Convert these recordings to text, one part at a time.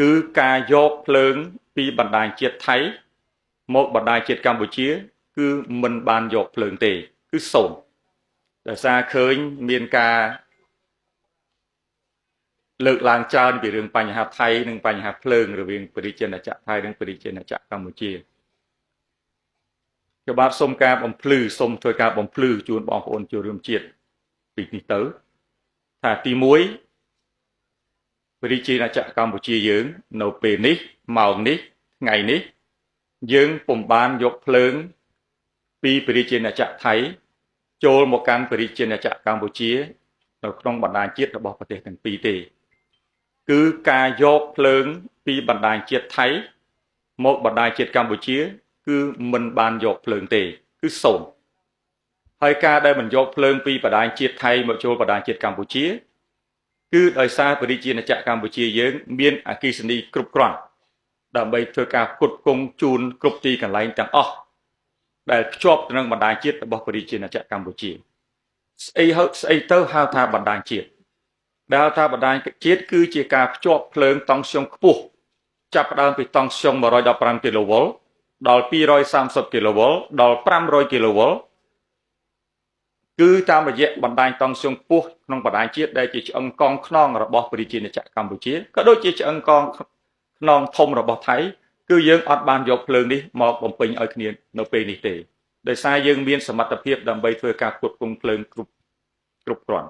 គឺការយកភ្លើងពីបណ្ដាញជាតិថៃមកបណ្ដាញជាតិកម្ពុជាគឺមិនបានយកភ្លើងទេគឺសូន្យដោយសារឃើញមានការលើកឡើងច្រើនពីរឿងបញ្ហាថៃនិងបញ្ហាភ្លើងរវាងប្រជាជនចក្រថៃនិងប្រជាជនចក្រកម្ពុជាខ្ញុំបាទសូមការបំភ្លឺសូមធ្វើការបំភ្លឺជូនបងប្អូនចូលរួមជាតិពីនេះទៅថាទី1ប្រជាជនចក្រកម្ពុជាយើងនៅពេលនេះម៉ោងនេះថ្ងៃនេះយើងពុំបានយកភ្លើងពីប្រជាជនចក្រថៃចូលមកកាន់ប្រជាជនចក្រកម្ពុជានៅក្នុងបណ្ដាញជាតិរបស់ប្រទេសទាំងពីរទេគឺការយកភ្លើងពីបណ្ដាញជាតិថៃមកបណ្ដាញជាតិកម្ពុជាគឺមិនបានយកភ្លើងទេគឺសូន្យហើយការដែលមិនយកភ្លើងពីបណ្ដាញជាតិថៃមកចូលបណ្ដាញជាតិកម្ពុជាគឺដោយសារប្រជាជនចក្រកម្ពុជាយើងមានអគ្គិសនីគ្រប់គ្រាន់ដើម្បីធ្វើការផ្គត់ផ្គង់ជូនគ្រប់ទីកន្លែងទាំងអស់ដែលភ្ជាប់ទៅនឹងបណ្ដាញជាតិរបស់ប្រជាជនចក្រកម្ពុជាស្អីទៅហៅថាបណ្ដាញជាតិដែលថាបណ្ដាញជាតិគឺជាការភ្ជាប់ភ្លើងតង់ស្យុងខ្ពស់ចាប់ផ្ដើមពីតង់ស្យុង115 kV ដល់230 kV ដល់500 kV គឺតាមរយៈបណ្ដាញតង់ស្យុងខ្ពស់ក្នុងបណ្ដាញជាតិដែលជាឆ្អឹងកងខ្នងរបស់ប្រជាជនចក្រកម្ពុជាក៏ដូចជាឆ្អឹងកងខ្នងធំរបស់ថៃគឺយើងអត់បានយកភ្លើងនេះមកបំពេញឲ្យគ្នានៅពេលនេះទេដោយសារយើងមានសមត្ថភាពដើម្បីធ្វើការផ្គត់ផ្គង់ភ្លើងគ្រប់គ្រាន់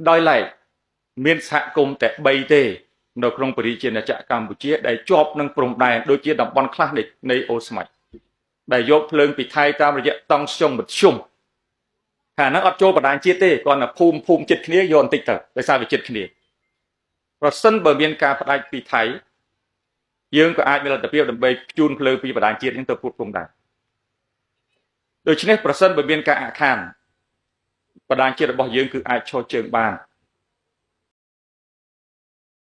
ដោយឡែកមានសហគមន៍តែ3ទេនៅក្នុងប្រជាជនចក្រកម្ពុជាដែលជាប់នឹងព្រំដែនដូចជាតំបន់ខ្លះនៃអូស្មាច់ដែលយកភ្លើងពីថៃតាមរយៈតង់ស្យុងមធ្យមខាងហ្នឹងអត់ចូលបណ្ដាញជាតិទេគ្រាន់តែភូមិចិត្តគ្នាយកបន្តិចទៅដោយសារវាចិត្តគ្នាប្រសិនបើមានការផ្ដាច់ពីថៃយើងក៏អាចមានលទ្ធភាពដើម្បីជូនភ្លើងពីបណ្ដាញជាតិហ្នឹងទៅពុតពងដែរដូច្នេះប្រសិនបើមានការអាក់ខានបណ្ដាញជាតិរបស់យើងគឺអាចឈរជើងបាន